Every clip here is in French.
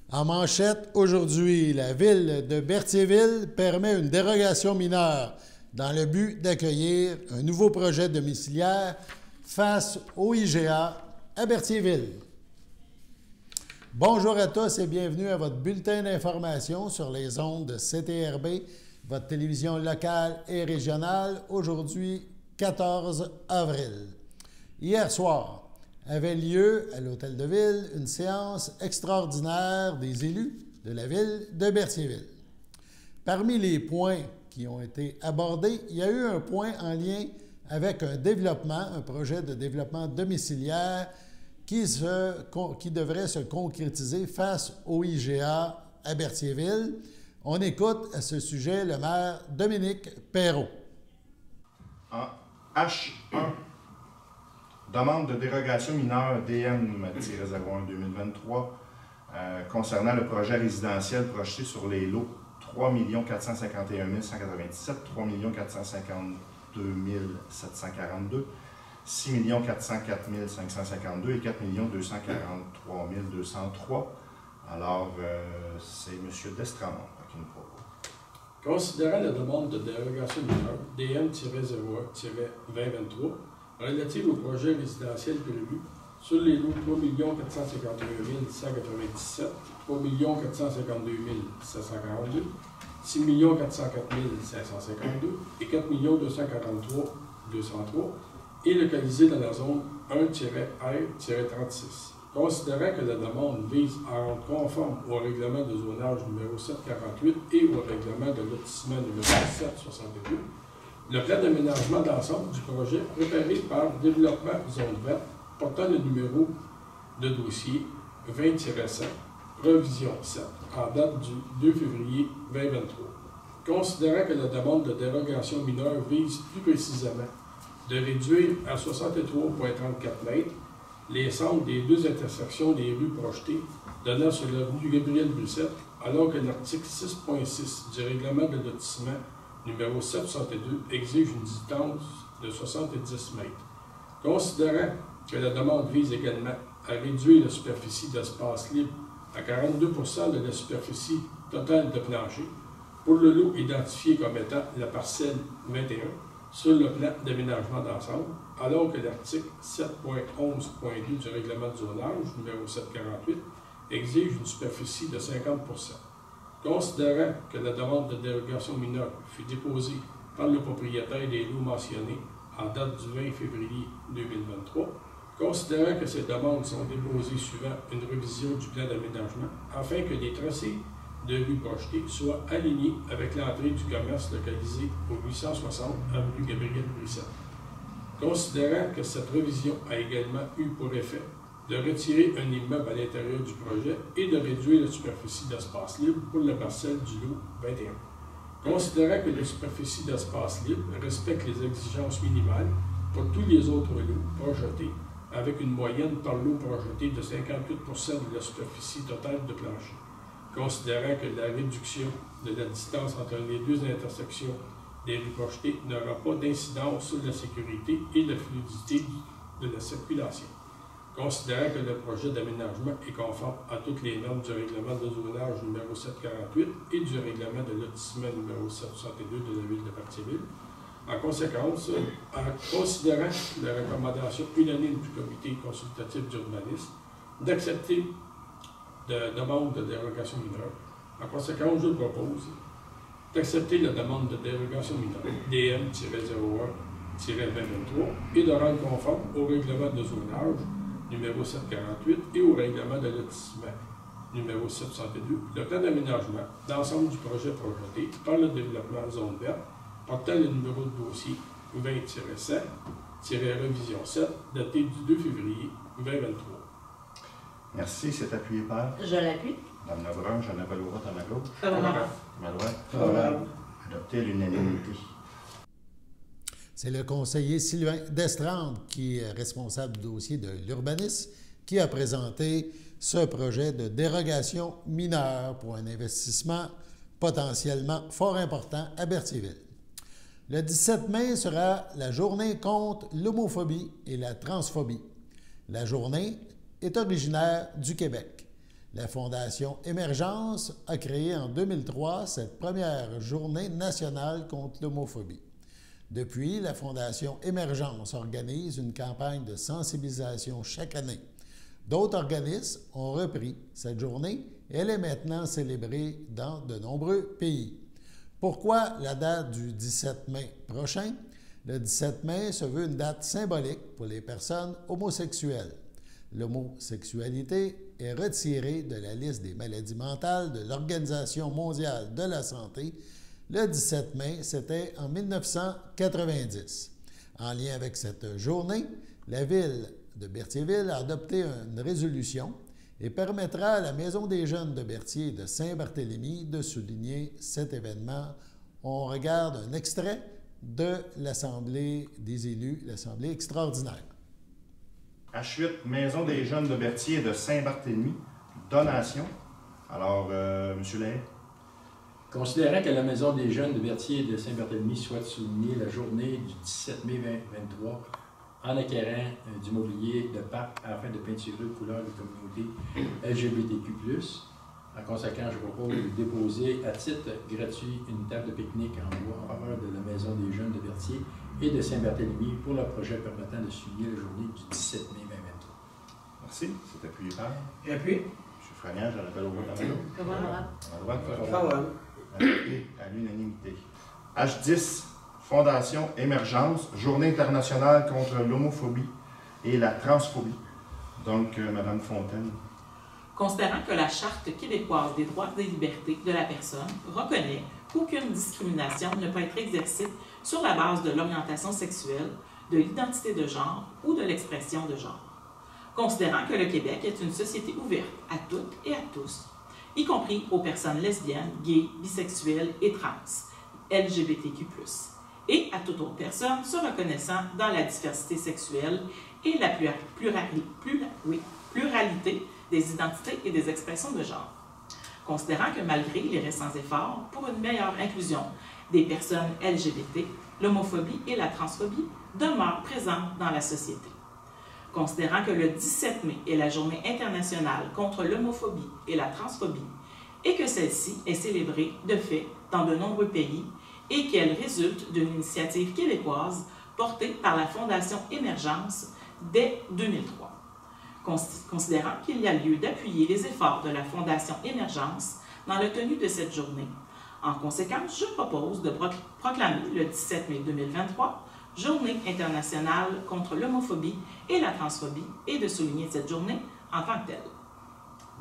En manchette, aujourd'hui, la ville de Berthierville permet une dérogation mineure dans le but d'accueillir un nouveau projet domiciliaire face au IGA à Berthierville. Bonjour à tous et bienvenue à votre bulletin d'information sur les ondes de CTRB, votre télévision locale et régionale, aujourd'hui 14 avril. Hier soir, avait lieu à l'Hôtel de Ville une séance extraordinaire des élus de la ville de Berthierville. Parmi les points qui ont été abordés, il y a eu un point en lien avec un projet de développement domiciliaire qui devrait se concrétiser face au IGA à Berthierville. On écoute à ce sujet le maire Dominique Perrault. En H1, demande de dérogation mineure DM-01-2023 concernant le projet résidentiel projeté sur les lots 3 451 197, 3 452 742, 6 404 552 et 4 243 203. Alors, c'est M. Destrand qui nous propose. Considérant la demande de dérogation mineure DM-01-2023 relative au projet résidentiel prévu sur les lots 3 451 197, 3 452 742, 6 404 552 et 4 243 203 est localisé dans la zone 1-R-36. Considérant que la demande vise à rendre conforme au règlement de zonage numéro 748 et au règlement de lotissement numéro 762, le plan d'aménagement d'ensemble du projet préparé par Développement Zone Verte portant le numéro de dossier 20-7, revision 7, en date du 2 février 2023. Considérant que la demande de dérogation mineure vise plus précisément de réduire à 63,34 mètres les centres des deux intersections des rues projetées donnant sur l'avenue Gabriel-Brussette, alors que l'article 6.6 du règlement de lotissement numéro 762 exige une distance de 70 mètres. Considérant que la demande vise également à réduire la superficie d'espace libre à 42 de la superficie totale de plancher pour le lot identifié comme étant la parcelle 21 sur le plan d'aménagement d'ensemble, alors que l'article 7.11.2 du règlement de zonage numéro 748 exige une superficie de 50 Considérant que la demande de dérogation mineure fut déposée par le propriétaire des lots mentionnés en date du 20 février 2023, considérant que ces demandes sont déposées suivant une révision du plan d'aménagement afin que les tracés de rue projetés soient alignés avec l'entrée du commerce localisé au 860 avenue Gabriel-Brussette. Considérant que cette révision a également eu pour effet de retirer un immeuble à l'intérieur du projet et de réduire la superficie d'espace libre pour la parcelle du lot 21. Considérant que la superficie d'espace libre respecte les exigences minimales pour tous les autres lots projetés, avec une moyenne par lot projeté de 58 de la superficie totale de plancher. Considérant que la réduction de la distance entre les deux intersections des rues projetées n'aura pas d'incidence sur la sécurité et la fluidité de la circulation. Considérant que le projet d'aménagement est conforme à toutes les normes du règlement de zonage numéro 748 et du règlement de lotissement numéro 762 de la ville de Berthierville, en conséquence, en considérant la recommandation unanime du comité consultatif d'urbanisme d'accepter de demande de dérogation mineure, en conséquence, je propose d'accepter la demande de dérogation mineure DM-01-2023 et de rendre conforme au règlement de zonage numéro 748 et au règlement de lotissement numéro 762, le plan d'aménagement d'ensemble du projet projeté par le développement zone verte portant le numéro de dossier 20-7-revision 7 daté du 2 février 2023. Merci, c'est appuyé par Je l'appuie. Mme Lebrun, Jeanne Valourette à ma gauche. Favorable. Favorable. Adopté à l'unanimité. C'est le conseiller Sylvain Destrande, qui est responsable du dossier de l'urbanisme, qui a présenté ce projet de dérogation mineure pour un investissement potentiellement fort important à Berthierville. Le 17 mai sera la journée contre l'homophobie et la transphobie. La journée est originaire du Québec. La Fondation Émergence a créé en 2003 cette première journée nationale contre l'homophobie. Depuis, la Fondation Émergence organise une campagne de sensibilisation chaque année. D'autres organismes ont repris cette journée et elle est maintenant célébrée dans de nombreux pays. Pourquoi la date du 17 mai prochain? Le 17 mai se veut une date symbolique pour les personnes homosexuelles. L'homosexualité est retirée de la liste des maladies mentales de l'Organisation mondiale de la santé. Le 17 mai, c'était en 1990. En lien avec cette journée, la ville de Berthierville a adopté une résolution et permettra à la Maison des jeunes de Berthier et de Saint-Barthélemy de souligner cet événement. On regarde un extrait de l'Assemblée des élus, l'Assemblée extraordinaire. H8, Maison des jeunes de Berthier et de Saint-Barthélemy, donation. Alors, M. Lahaye. Considérant que la Maison des jeunes de Berthier et de Saint-Barthélemy souhaite souligner la journée du 17 mai 2023 en acquérant du mobilier de Pâques afin de peinturer les couleurs de la communauté LGBTQ+. En conséquence, je propose de déposer à titre gratuit une table de pique-nique en bois en faveur de la Maison des jeunes de Berthier et de Saint-Barthélemy pour le projet permettant de souligner la journée du 17 mai 2023. Merci. C'est appuyé par. Et puis? M. Franière, je rappelle au vote à la droite. Favorable. Adopté à l'unanimité. H10, Fondation Émergence, Journée internationale contre l'homophobie et la transphobie. Donc, Mme Fontaine. Considérant que la Charte québécoise des droits et libertés de la personne reconnaît qu'aucune discrimination ne peut être exercée sur la base de l'orientation sexuelle, de l'identité de genre ou de l'expression de genre. Considérant que le Québec est une société ouverte à toutes et à tous, y compris aux personnes lesbiennes, gays, bisexuelles et trans, LGBTQ+, et à toute autre personne se reconnaissant dans la diversité sexuelle et la pluralité des identités et des expressions de genre. Considérant que malgré les récents efforts pour une meilleure inclusion des personnes LGBT, l'homophobie et la transphobie demeurent présentes dans la société. Considérant que le 17 mai est la Journée internationale contre l'homophobie et la transphobie et que celle-ci est célébrée de fait dans de nombreux pays et qu'elle résulte d'une initiative québécoise portée par la Fondation Émergence dès 2003. Considérant qu'il y a lieu d'appuyer les efforts de la Fondation Émergence dans la tenue de cette journée. En conséquence, je propose de proclamer le 17 mai 2023 Journée internationale contre l'homophobie et la transphobie et de souligner cette journée en tant que telle.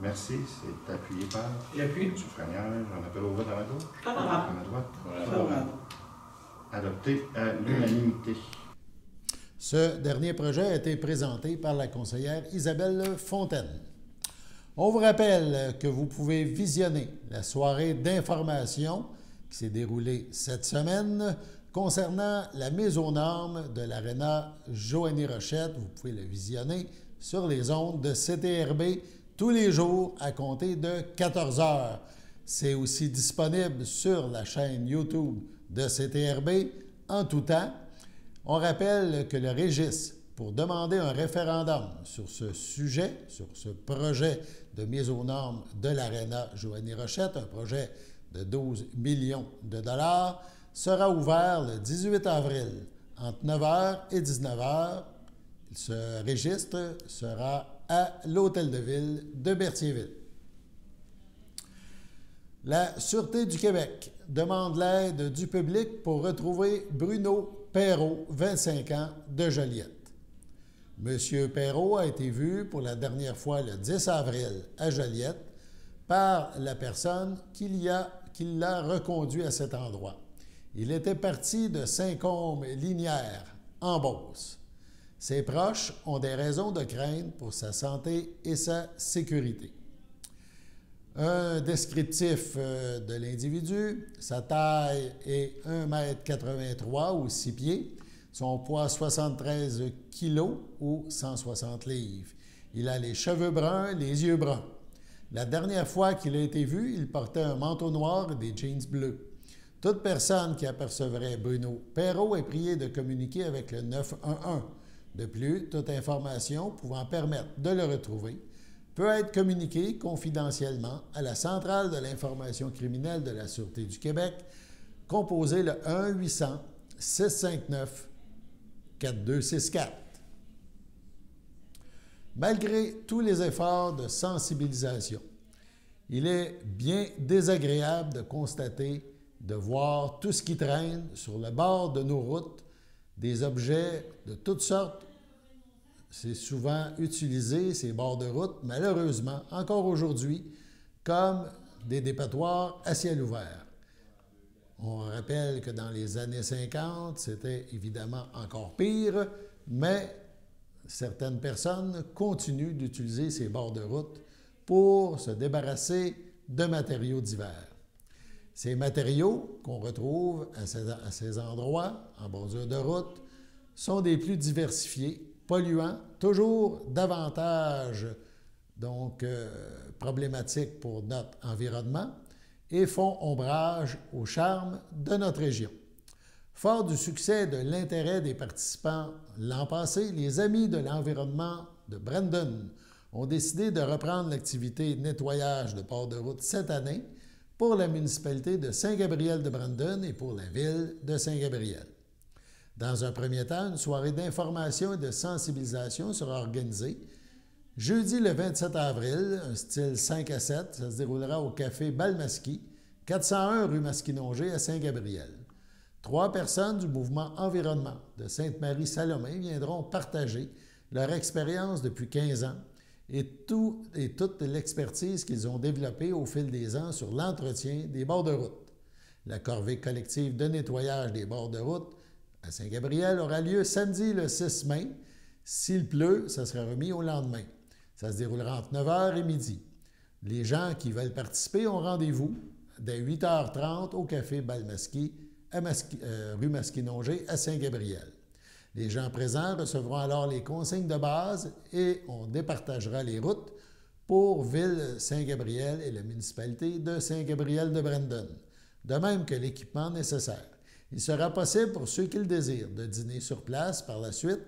Merci. C'est appuyé par. Et puis? M. Franière, j'en appelle au vote à la gauche. Favorable. À la droite. Favorable. Adopté à l'unanimité. Ce dernier projet a été présenté par la conseillère Isabelle Fontaine. On vous rappelle que vous pouvez visionner la soirée d'information qui s'est déroulée cette semaine concernant la mise aux normes de l'Aréna Joanie Rochette. Vous pouvez le visionner sur les ondes de CTRB tous les jours à compter de 14 heures. C'est aussi disponible sur la chaîne YouTube de CTRB en tout temps. On rappelle que le registre pour demander un référendum sur ce sujet, sur ce projet de mise aux normes de l'Aréna Joanie Rochette, un projet de 12 millions de dollars, sera ouvert le 18 avril entre 9h et 19h. Ce registre sera à l'Hôtel de Ville de Berthierville. La Sûreté du Québec demande l'aide du public pour retrouver Bruno Perrault, 25 ans, de Joliette. M. Perrault a été vu pour la dernière fois le 10 avril à Joliette par la personne qui l'a reconduit à cet endroit. Il était parti de Saint-Côme-Linière, en Beauce. Ses proches ont des raisons de crainte pour sa santé et sa sécurité. Un descriptif de l'individu, sa taille est 1,83 m ou 6 pieds, son poids 73 kg ou 160 livres. Il a les cheveux bruns, les yeux bruns. La dernière fois qu'il a été vu, il portait un manteau noir et des jeans bleus. Toute personne qui apercevrait Bruno Perrault est priée de communiquer avec le 911. De plus, toute information pouvant permettre de le retrouver peut être communiqué confidentiellement à la Centrale de l'information criminelle de la Sûreté du Québec, composée le 1-800-659-4264. Malgré tous les efforts de sensibilisation, il est bien désagréable de constater, de voir tout ce qui traîne sur le bord de nos routes, des objets de toutes sortes. C'est souvent utilisé, ces bords de route, malheureusement, encore aujourd'hui, comme des dépotoirs à ciel ouvert. On rappelle que dans les années 50, c'était évidemment encore pire, mais certaines personnes continuent d'utiliser ces bords de route pour se débarrasser de matériaux divers. Ces matériaux qu'on retrouve à ces endroits, en bordure de route, sont des plus diversifiés, polluants, toujours davantage problématiques pour notre environnement et font ombrage au charme de notre région. Fort du succès et de l'intérêt des participants l'an passé, les Amis de l'environnement de Brandon ont décidé de reprendre l'activité nettoyage de port de route cette année pour la municipalité de Saint-Gabriel de Brandon et pour la ville de Saint-Gabriel. Dans un premier temps, une soirée d'information et de sensibilisation sera organisée. Jeudi le 27 avril, un style 5 à 7, ça se déroulera au café Balmasquie, 401 rue Masquinongé à Saint-Gabriel. 3 personnes du mouvement Environnement de Sainte-Marie-Salomé viendront partager leur expérience depuis 15 ans et toute l'expertise qu'ils ont développée au fil des ans sur l'entretien des bords de route. La corvée collective de nettoyage des bords de route à Saint-Gabriel aura lieu samedi le 6 mai. S'il pleut, ça sera remis au lendemain. Ça se déroulera entre 9h et midi. Les gens qui veulent participer ont rendez-vous dès 8h30 au café Balmasquie, rue Masquinongé à Saint-Gabriel. Les gens présents recevront alors les consignes de base et on départagera les routes pour Ville Saint-Gabriel et la municipalité de Saint-Gabriel de Brandon, de même que l'équipement nécessaire. Il sera possible pour ceux qui le désirent de dîner sur place par la suite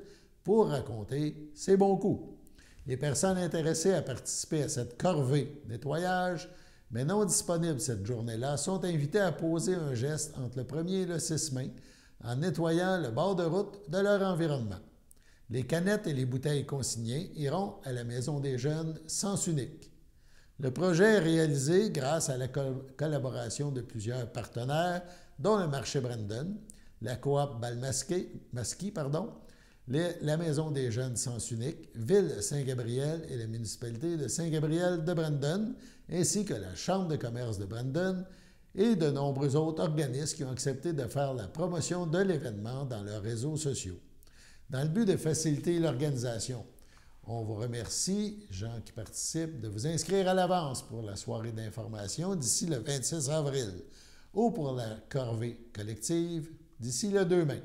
pour raconter ses bons coups. Les personnes intéressées à participer à cette corvée nettoyage, mais non disponibles cette journée-là, sont invitées à poser un geste entre le 1er et le 6 mai en nettoyant le bord de route de leur environnement. Les canettes et les bouteilles consignées iront à la Maison des Jeunes Sens Unique. Le projet est réalisé grâce à la collaboration de plusieurs partenaires, dont le marché Brandon, la coop Balmasquie, la Maison des Jeunes Sens Unique, Ville Saint-Gabriel et la municipalité de Saint-Gabriel de Brandon, ainsi que la Chambre de commerce de Brandon et de nombreux autres organismes qui ont accepté de faire la promotion de l'événement dans leurs réseaux sociaux. Dans le but de faciliter l'organisation, on vous remercie, gens qui participent, de vous inscrire à l'avance pour la soirée d'information d'ici le 26 avril ou pour la corvée collective d'ici le 2 mai.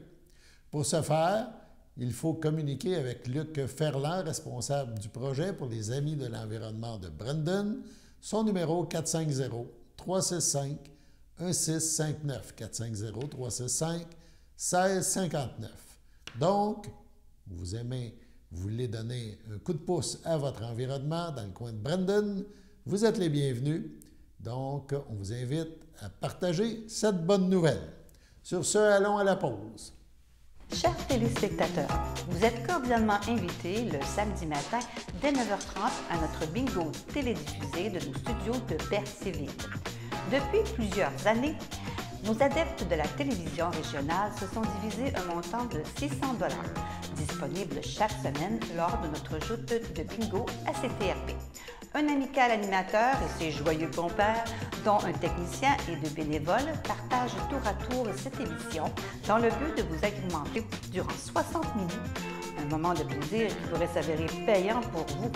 Pour ce faire, il faut communiquer avec Luc Ferland, responsable du projet pour les Amis de l'environnement de Brandon, son numéro 450-365-1659, 450-365-1659. Donc, vous voulez donner un coup de pouce à votre environnement dans le coin de Brandon, vous êtes les bienvenus. Donc, on vous invite à partager cette bonne nouvelle. Sur ce, allons à la pause. Chers téléspectateurs, vous êtes cordialement invités le samedi matin dès 9h30 à notre bingo télédiffusé de nos studios de Berthierville. Depuis plusieurs années, nos adeptes de la télévision régionale se sont divisés un montant de 600 $, disponible chaque semaine lors de notre joute de bingo à CTRP. Un amical animateur et ses joyeux compères, dont un technicien et deux bénévoles, partagent tour à tour cette émission dans le but de vous agrémenter durant 60 minutes. Un moment de plaisir qui pourrait s'avérer payant pour vous.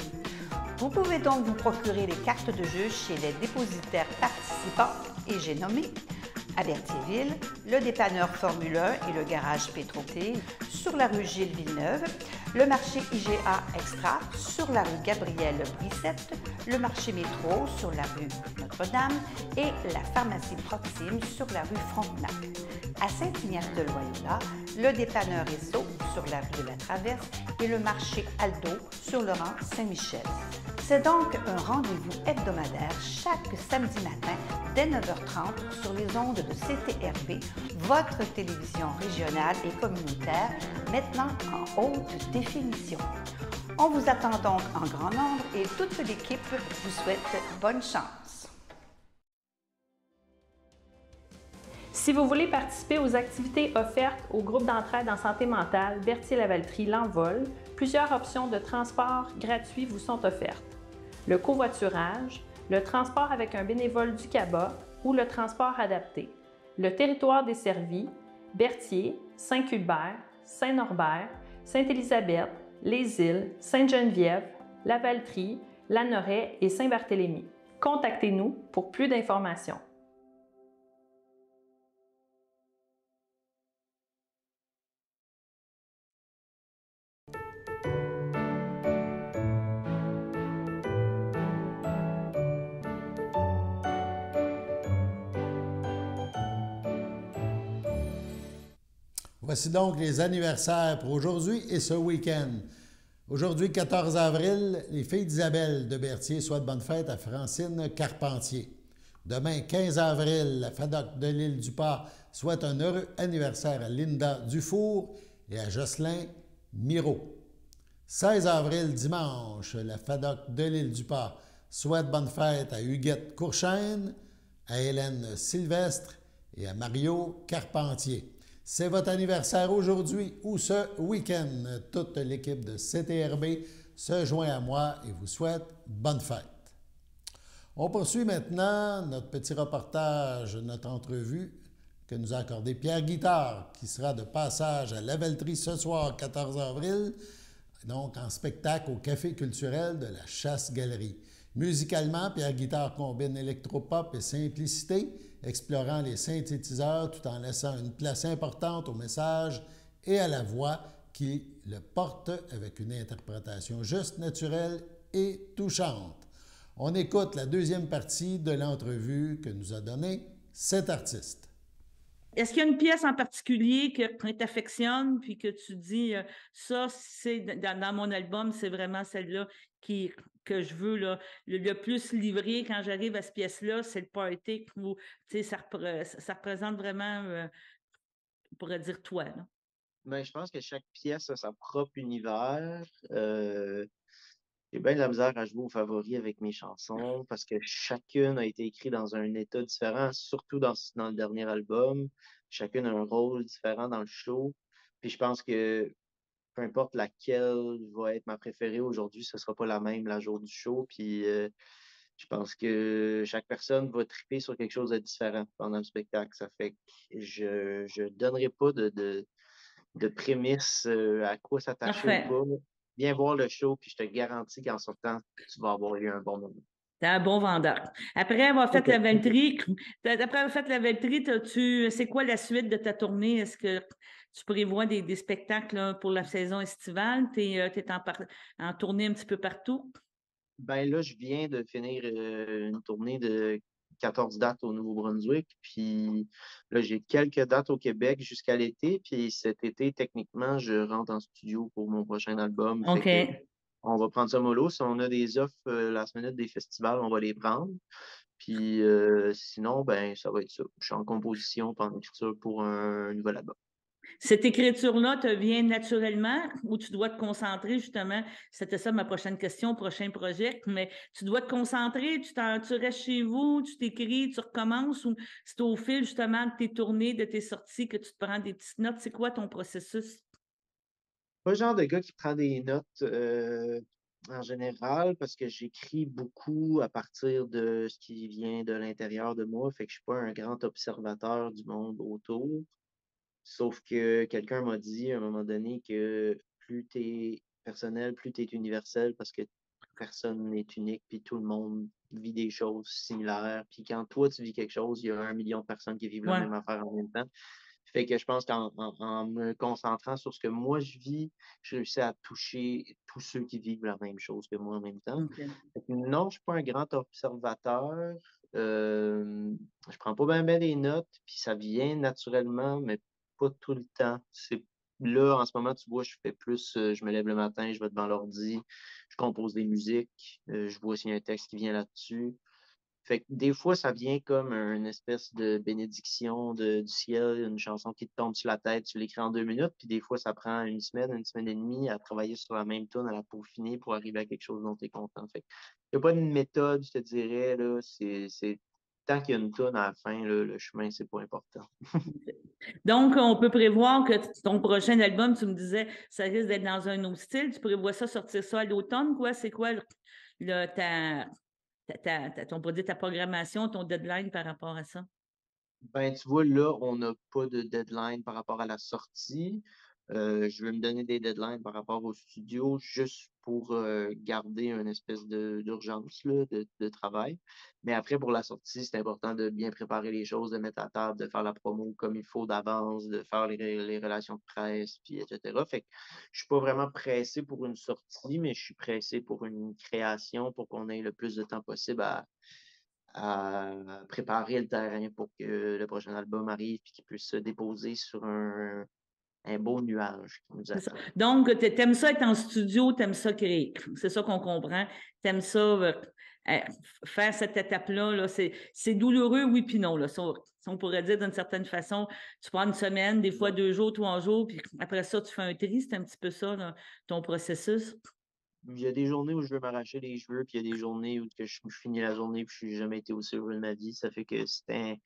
Vous pouvez donc vous procurer les cartes de jeu chez les dépositaires participants et j'ai nommé à Berthierville, le dépanneur Formule 1 et le garage Pétroté sur la rue Gilles Villeneuve, le marché IGA Extra sur la rue Gabrielle Brissette, le marché Métro sur la rue Notre-Dame et la pharmacie Proxime sur la rue Frontenac. À Saint-Ignace-de-Loyola, le dépanneur Esso sur la rue de la Traverse et le marché Aldo sur le rang Saint-Michel. C'est donc un rendez-vous hebdomadaire chaque samedi matin dès 9h30 sur les ondes de CTRB, votre télévision régionale et communautaire, maintenant en haute définition. On vous attend donc en grand nombre et toute l'équipe vous souhaite bonne chance. Si vous voulez participer aux activités offertes au groupe d'entraide en santé mentale Berthier-Lavaltrie L'Envol, plusieurs options de transport gratuits vous sont offertes. Le covoiturage, le transport avec un bénévole du CABA ou le transport adapté. Le territoire desservi, Berthier, Saint-Cuthbert, Saint-Norbert, Sainte-Élisabeth, Les Îles, Sainte-Geneviève, Lavaltrie, Lanoraie et Saint-Barthélemy. Contactez-nous pour plus d'informations. Voici donc les anniversaires pour aujourd'hui et ce week-end. Aujourd'hui, 14 avril, les filles d'Isabelle de Berthier souhaitent bonne fête à Francine Carpentier. Demain, 15 avril, la FADOC de l'île du Pas souhaite un heureux anniversaire à Linda Dufour et à Jocelyn Miro. 16 avril, dimanche, la FADOC de l'île du Pas souhaite bonne fête à Huguette Courchaine, à Hélène Sylvestre et à Mario Carpentier. C'est votre anniversaire aujourd'hui ou ce week-end. Toute l'équipe de CTRB se joint à moi et vous souhaite bonne fête. On poursuit maintenant notre petit reportage, notre entrevue que nous a accordé Pierre Guittard, qui sera de passage à Lavaltrie ce soir, 14 avril, donc en spectacle au Café culturel de la Chasse-Galerie. Musicalement, Pierre Guittard combine électropop et simplicité, explorant les synthétiseurs tout en laissant une place importante au message et à la voix qui le porte avec une interprétation juste, naturelle et touchante. On écoute la deuxième partie de l'entrevue que nous a donnée cet artiste. Est-ce qu'il y a une pièce en particulier que tu affectionnes puis que tu dis ça, c'est dans mon album, c'est vraiment celle-là que je veux le plus livrer quand j'arrive à cette pièce-là, c'est le party où ça représente vraiment, on pourrait dire toi. Là. Ben, je pense que chaque pièce a sa propre univers. J'ai bien de la misère à jouer aux favoris avec mes chansons parce que chacune a été écrite dans un état différent, surtout dans le dernier album. Chacune a un rôle différent dans le show. Puis je pense que peu importe laquelle va être ma préférée aujourd'hui, ce sera pas la même la jour du show. Puis je pense que chaque personne va triper sur quelque chose de différent pendant le spectacle. Ça fait que je donnerai pas de prémisse à quoi s'attacher ou pas. Viens voir le show, puis je te garantis qu'en sortant, tu vas avoir eu un bon moment. T'es un bon vendeur. Après avoir fait la Lavaltrie, c'est quoi la suite de ta tournée? Est-ce que tu prévois des spectacles là, pour la saison estivale? Tu es en tournée un petit peu partout? Ben là, je viens de finir une tournée de 14 dates au Nouveau-Brunswick. Puis là, j'ai quelques dates au Québec jusqu'à l'été. Puis cet été, techniquement, je rentre en studio pour mon prochain album. OK. Fait que on va prendre ça mollo. Si on a des offres last minute des festivals, on va les prendre. Puis sinon, ben ça va être ça. Je suis en composition, en écriture pour un nouvel album. Cette écriture-là te vient naturellement ou tu dois te concentrer justement? C'était ça ma prochaine question, prochain projet, mais tu dois te concentrer, tu restes chez vous, tu t'écris, tu recommences ou c'est au fil justement de tes tournées, de tes sorties que tu te prends des petites notes? C'est quoi ton processus? Pas le genre de gars qui prend des notes en général parce que j'écris beaucoup à partir de ce qui vient de l'intérieur de moi. Fait que je suis pas un grand observateur du monde autour. Sauf que quelqu'un m'a dit à un moment donné que plus tu es personnel, plus tu es universel parce que personne n'est unique, puis tout le monde vit des choses similaires. Puis quand toi, tu vis quelque chose, il y a 1 million de personnes qui vivent la même affaire en même temps. Fait que je pense qu'en me concentrant sur ce que moi je vis, je réussis à toucher tous ceux qui vivent la même chose que moi en même temps. Okay. Fait que non, je suis pas un grand observateur. Je prends pas bien des notes, puis ça vient naturellement, mais pas tout le temps. C'est là, en ce moment, tu vois, je fais plus, je me lève le matin, je vais devant l'ordi, je compose des musiques, je vois s'il y a un texte qui vient là-dessus. Fait que des fois, ça vient comme une espèce de bénédiction du ciel, une chanson qui te tombe sur la tête, tu l'écris en 2 minutes, puis des fois, ça prend une semaine et demie à travailler sur la même tune, à la peaufiner pour arriver à quelque chose dont tu es content. Fait que il n'y a pas une méthode, je te dirais, là, c'est tant qu'il y a une tune à la fin, là, le chemin, c'est pas important. Donc, on peut prévoir que ton prochain album, tu me disais, ça risque d'être dans un autre style. Tu prévois ça, sortir ça à l'automne, quoi? C'est quoi on pourrait dire ta programmation, ton deadline par rapport à ça? Ben, tu vois, là, on n'a pas de deadline par rapport à la sortie. Je vais me donner des deadlines par rapport au studio juste pour garder une espèce d'urgence là, de travail. Mais après, pour la sortie, c'est important de bien préparer les choses, de mettre à table, de faire la promo comme il faut d'avance, de faire les relations de presse, puis etc. Fait que je suis pas vraiment pressé pour une sortie, mais je suis pressé pour une création pour qu'on ait le plus de temps possible à préparer le terrain pour que le prochain album arrive et qu'il puisse se déposer sur un beau nuage qui nous attend. Donc, tu aimes ça être en studio, tu aimes ça créer. C'est ça qu'on comprend. Tu aimes ça faire cette étape-là. Là, c'est douloureux, oui, puis non. Là. Ça, on pourrait dire d'une certaine façon, tu prends une semaine, des fois 2 jours, 3 jours, puis après ça, tu fais un tri. C'est un petit peu ça, là, ton processus. Il y a des journées où je veux m'arracher les cheveux, puis il y a des journées où je finis la journée puis je n'ai jamais été aussi heureux de ma vie. Ça fait que c'est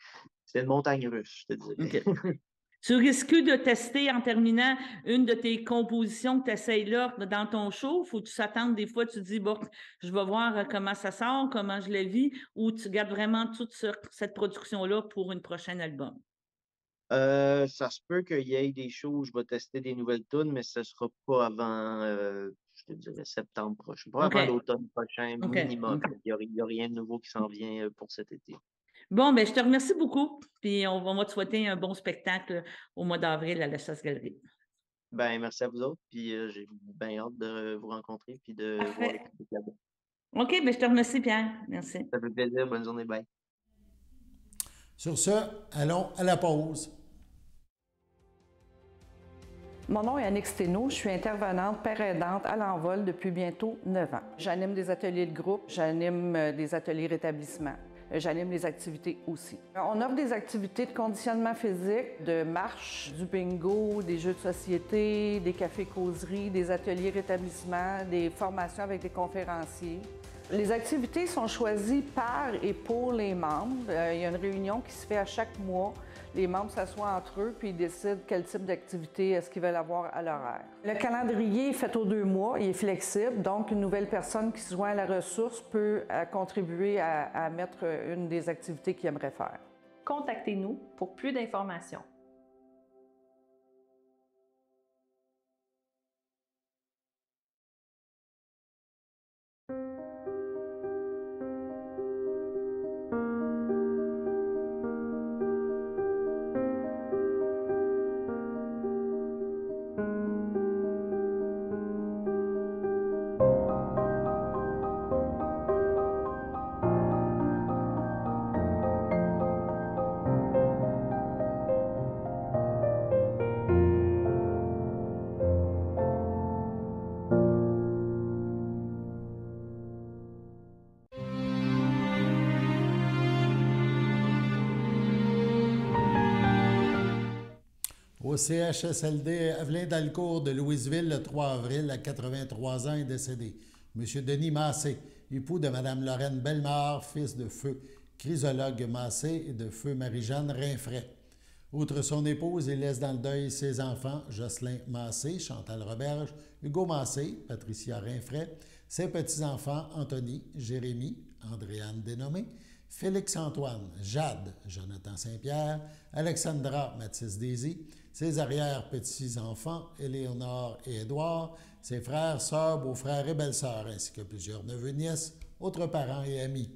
une montagne russe, je te dirais. Okay. Tu risques de tester en terminant une de tes compositions que tu essayes là dans ton show? Faut que tu s'attendes des fois, tu te dis, bon, je vais voir comment ça sort, comment je la vis, ou tu gardes vraiment toute cette production-là pour une prochaine album? Ça se peut qu'il y ait des shows où je vais tester des nouvelles tunes, mais ce ne sera pas avant, je te dirais, septembre prochain. Pas avant l'automne prochain, minimum. Il n'y a rien de nouveau qui s'en vient pour cet été. Bon, ben je te remercie beaucoup. Puis on va te souhaiter un bon spectacle au mois d'avril à la Chasse-Galerie. Ben, merci à vous autres. Puis j'ai bien hâte de vous rencontrer puis de voir le public là-bas. OK, ben je te remercie, Pierre. Merci. Ça fait plaisir. Bonne journée. Bye. Sur ce, allons à la pause. Mon nom est Annick Sténault, je suis intervenante père aidante à l'Envol depuis bientôt 9 ans. J'anime des ateliers de groupe, j'anime des ateliers rétablissement. J'anime les activités aussi. On offre des activités de conditionnement physique, de marche, du bingo, des jeux de société, des cafés-causeries, des ateliers rétablissement, des formations avec des conférenciers. Les activités sont choisies par et pour les membres. Il y a une réunion qui se fait à chaque mois. Les membres s'assoient entre eux puis ils décident quel type d'activité est-ce qu'ils veulent avoir à l'horaire. Le calendrier est fait aux 2 mois, il est flexible, donc une nouvelle personne qui se joint à la ressource peut contribuer à mettre une des activités qu'il aimerait faire. Contactez-nous pour plus d'informations. Au CHSLD Evelyn Dalcourt de Louisville, le 3 avril, à 83 ans, est décédé. M. Denis Massé, époux de Mme Lorraine Bellemare, fils de feu Chrysologue Massé et de feu Marie-Jeanne Rinfray. Outre son épouse, il laisse dans le deuil ses enfants, Jocelyn Massé, Chantal Roberge, Hugo Massé, Patricia Rinfray, ses petits-enfants, Anthony, Jérémy, Andréane Dénommé, Félix-Antoine, Jade, Jonathan Saint-Pierre, Alexandra Mathis-Daisy, ses arrière-petits-enfants, Éléonore et Édouard, ses frères, sœurs, beaux-frères et belles-sœurs, ainsi que plusieurs neveux-nièces, autres parents et amis.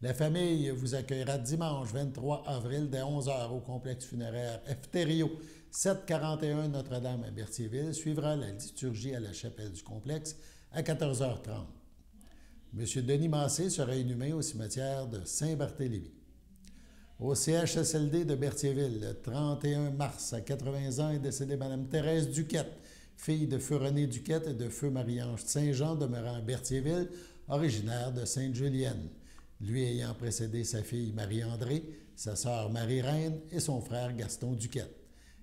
La famille vous accueillera dimanche 23 avril dès 11h au complexe funéraire Efterio, 741 Notre-Dame à Berthierville. Suivra la liturgie à la chapelle du complexe à 14h30. M. Denis Massé sera inhumé au cimetière de Saint-Barthélemy. Au CHSLD de Berthierville, le 31 mars, à 80 ans, est décédée Mme Thérèse Duquette, fille de feu René Duquette et de feu Marie-Ange Saint-Jean, demeurant à Berthierville, originaire de Sainte-Julienne, lui ayant précédé sa fille Marie-André, sa sœur Marie-Reine et son frère Gaston Duquette.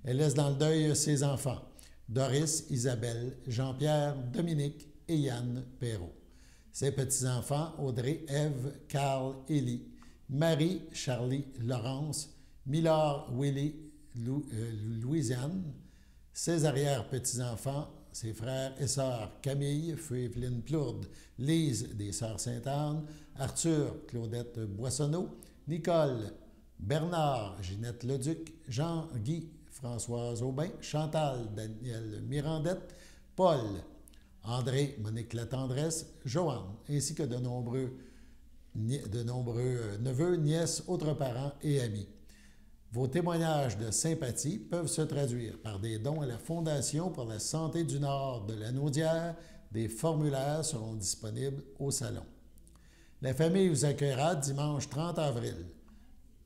Elle laisse dans le deuil ses enfants, Doris, Isabelle, Jean-Pierre, Dominique et Yann Perrault. Ses petits-enfants, Audrey, Ève, Carl, Élie, Marie, Charlie, Laurence, Millard, Willy, Louisiane. Ses arrière-petits-enfants, ses frères et sœurs, Camille, feu Evelyne Plourde, Lise, des sœurs Sainte-Anne, Arthur, Claudette Boissonneau, Nicole, Bernard, Ginette Leduc, Jean-Guy, Françoise Aubin, Chantal, Daniel Mirandette, Paul, André, Monique Latendresse, Joanne, ainsi que de nombreux neveux, nièces, autres parents et amis. Vos témoignages de sympathie peuvent se traduire par des dons à la Fondation pour la santé du Nord de la Naudière. Des formulaires seront disponibles au salon. La famille vous accueillera dimanche 30 avril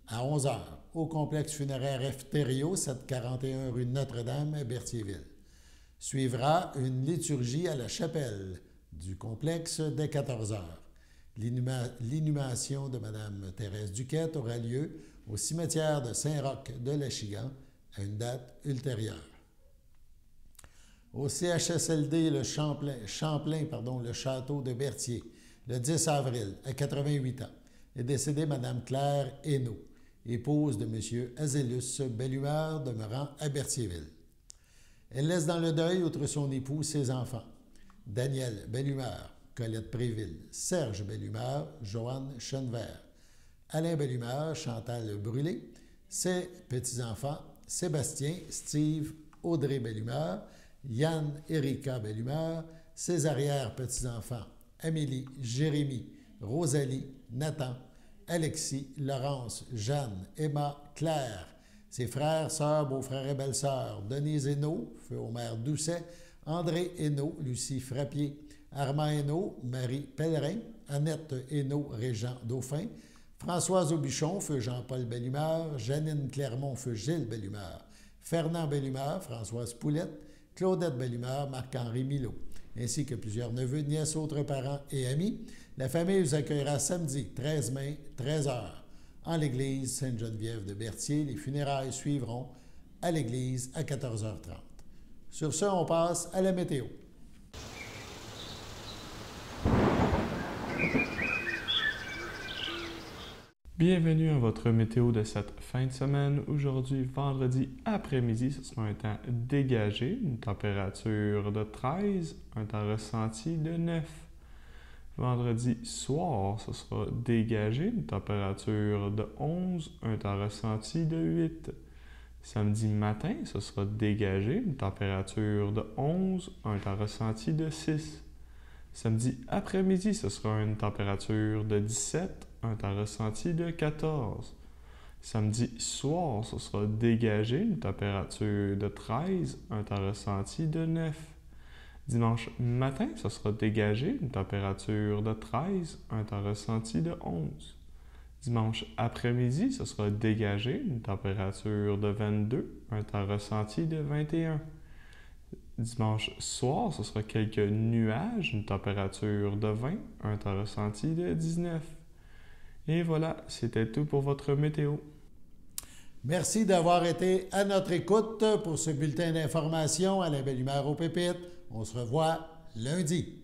à 11h au complexe funéraire Efterio, 741 rue Notre-Dame à Berthierville. Suivra une liturgie à la chapelle du complexe dès 14h. L'inhumation de Mme Thérèse Duquette aura lieu au cimetière de Saint-Roch de l'Achigan à une date ultérieure. Au CHSLD le le château de Berthier, le 10 avril, à 88 ans, est décédée Mme Claire Hainaut, épouse de M. Azélus Bellumeur, demeurant à Berthierville. Elle laisse dans le deuil, outre son époux, ses enfants, Daniel Bellumeur, Colette Préville, Serge Bellumeur, Joanne Chenevert, Alain Bellumeur, Chantal Brûlé, ses petits-enfants, Sébastien, Steve, Audrey Bellumeur, Yann Erika Bellumeur, ses arrière-petits-enfants, Amélie, Jérémie, Rosalie, Nathan, Alexis, Laurence, Jeanne, Emma, Claire, ses frères, sœurs, beaux-frères et belles-sœurs, Denise Hainaut, feu Omer Doucet, André Hainaut, Lucie Frappier, Armand Hainaut, Marie Pellerin, Annette Hainaut, Régent Dauphin, Françoise Aubuchon, feu Jean-Paul Bellumeur, Janine Clermont, feu Gilles Bellumeur, Fernand Bellumeur, Françoise Poulette, Claudette Bellumeur, Marc-Henri Milot, ainsi que plusieurs neveux, nièces, autres parents et amis. La famille vous accueillera samedi 13 mai, 13h, en l'église Sainte-Geneviève de Berthier. Les funérailles suivront à l'église à 14h30. Sur ce, on passe à la météo. Bienvenue à votre météo de cette fin de semaine. Aujourd'hui, vendredi après-midi, ce sera un temps dégagé, une température de 13, un temps ressenti de 9. Vendredi soir, ce sera dégagé, une température de 11, un temps ressenti de 8. Samedi matin, ce sera dégagé, une température de 11, un temps ressenti de 6. Samedi après-midi, ce sera une température de 17, un temps ressenti de 14. Samedi soir, ce sera dégagé, une température de 13, un temps ressenti de 9. Dimanche matin, ce sera dégagé, une température de 13, un temps ressenti de 11. Dimanche après-midi, ce sera dégagé, une température de 22, un temps ressenti de 21. Dimanche soir, ce sera quelques nuages, une température de 20, un temps ressenti de 19. Et voilà, c'était tout pour votre météo. Merci d'avoir été à notre écoute pour ce bulletin d'information à la belle humeur aux pépites. On se revoit lundi.